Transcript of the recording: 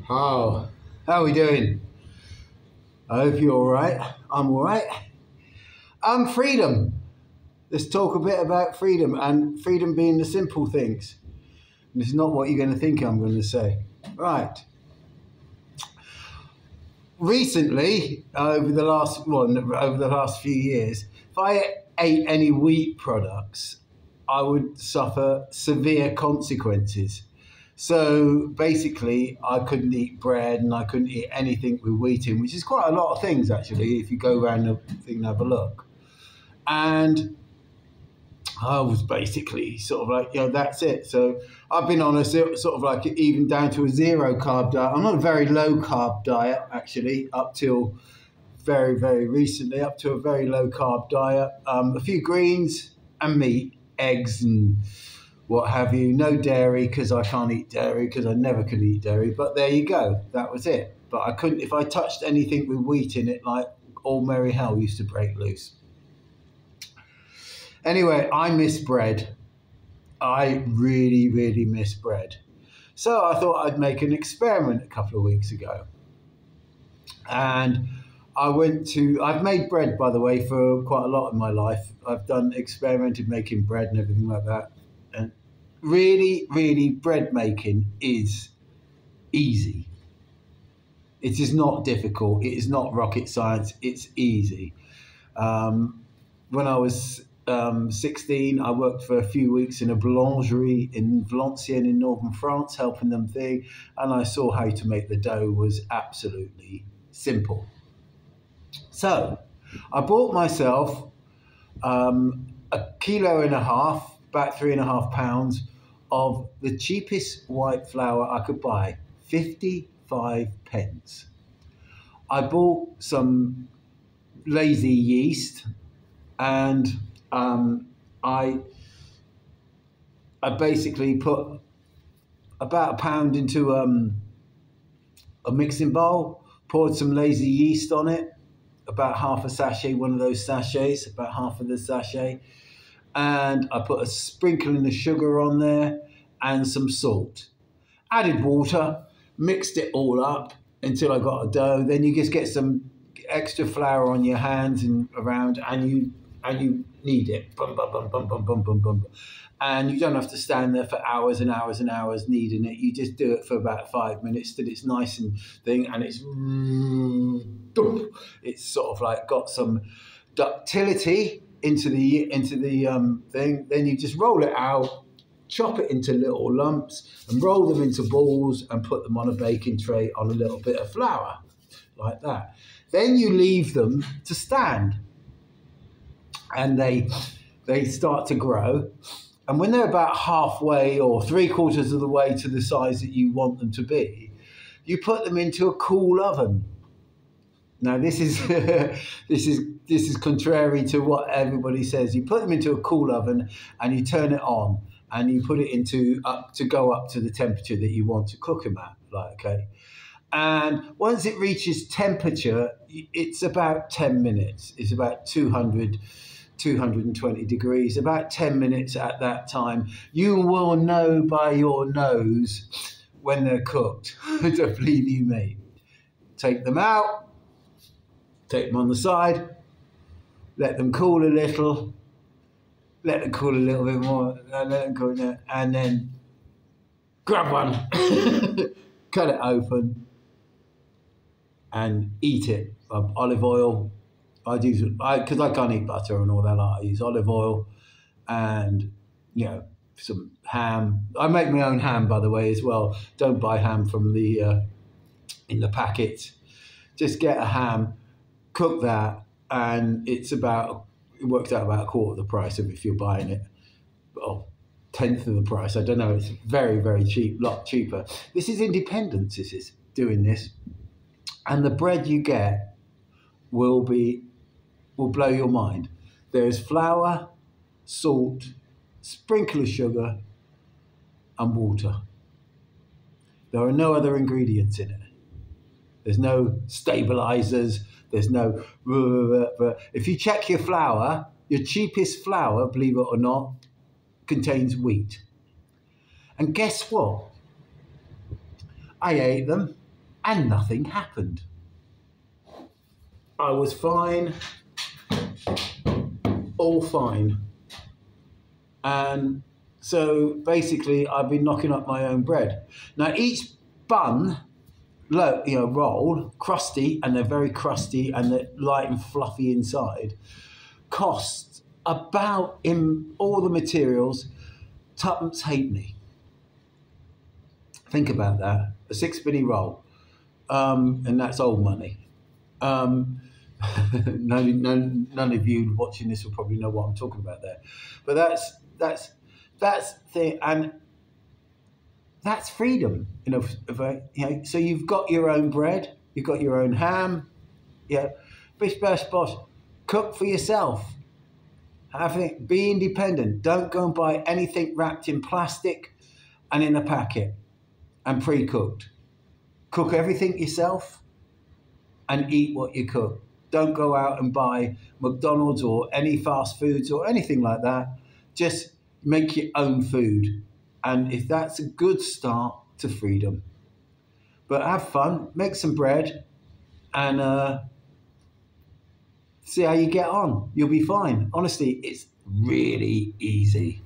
How are we doing? I hope you're all right. I'm all right. Freedom. Let's talk a bit about freedom and freedom being the simple things. This is not what you're going to think I'm going to say. Right. Recently, over the last few years, if I ate any wheat products, I would suffer severe consequences. So basically, I couldn't eat bread and I couldn't eat anything with wheat in, which is quite a lot of things actually, if you go around the thing and have a look. And I was basically sort of like, that's it. So I've been on a sort of like even down to a zero carb diet. I'm on a very low carb diet actually, up till very, very recently, up to a very low carb diet. A few greens and meat, eggs and what have you. No dairy because I can't eat dairy because I never could eat dairy. But there you go. That was it. But I couldn't, if I touched anything with wheat in it, like all merry hell used to break loose. Anyway, I miss bread. I really, really miss bread. So I thought I'd make an experiment a couple of weeks ago. And I've made bread, by the way, for quite a lot of my life. I've experimented making bread and everything like that. And really, really, bread making is easy. It is not difficult. It is not rocket science. It's easy. When I was 16, I worked for a few weeks in a boulangerie in Valenciennes in northern France, helping them there, and I saw how to make the dough was absolutely simple. So I bought myself a kilo and a half, about 3.5 pounds of the cheapest white flour I could buy, 55 pence. I bought some lazy yeast and I basically put about a pound into a mixing bowl, poured some lazy yeast on it, about half a sachet, one of those sachets, about half of the sachet, and I put a sprinkling of sugar on there and some salt. Added water, mixed it all up until I got a dough. Then you just get some extra flour on your hands and around, and you knead it, bum, bum, bum, bum, bum, bum, bum, bum. And you don't have to stand there for hours and hours and hours kneading it. You just do it for about 5 minutes till it's nice and thing, and it's sort of like got some ductility into the thing. Then you just roll it out, chop it into little lumps, and roll them into balls and put them on a baking tray on a little bit of flour, like that. Then you leave them to stand. And they start to grow. And when they're about halfway or 3/4 of the way to the size that you want them to be, you put them into a cool oven. Now this is this is contrary to what everybody says. You put them into a cool oven and you turn it on and you put it go up to the temperature that you want to cook them at. Okay. And once it reaches temperature, it's about 10 minutes. It's about 220 degrees, about 10 minutes at that time. You will know by your nose when they're cooked, to believe you me. Take them out, take them on the side, let them cool a little, let them cool a little bit more, let them cool, and then grab one, cut it open, and eat it. Olive oil. Because I can't eat butter and all that. I use olive oil and, some ham. I make my own ham, by the way, as well. Don't buy ham from in the packet. Just get a ham, cook that, and it works out about 1/4 the price of if you're buying it. Well, 1/10 of the price. I don't know. It's very, very cheap, lot cheaper. This is independence. This is doing this, and the bread you get will blow your mind. There's flour, salt, sprinkle of sugar, and water. There are no other ingredients in it. There's no stabilizers. There's no... If you check your flour, your cheapest flour, believe it or not, contains wheat. And guess what? I ate them. and nothing happened. I was fine, all fine. And so basically I've been knocking up my own bread. Now each bun, roll, crusty, and they're very crusty and they're light and fluffy inside, costs about, in all the materials, twopence halfpenny. Think about that, a 6-penny roll, and that's old money. None of you watching this will probably know what I'm talking about there, but that's the, and that's freedom, so you've got your own bread, you've got your own ham, bish bash bosh, cook for yourself, be independent, don't go and buy anything wrapped in plastic and in a packet and pre-cooked. Cook everything yourself and eat what you cook. Don't go out and buy McDonald's or any fast foods or anything like that. Just make your own food. And if that's a good start to freedom. But have fun, make some bread, and see how you get on. You'll be fine. Honestly, it's really easy.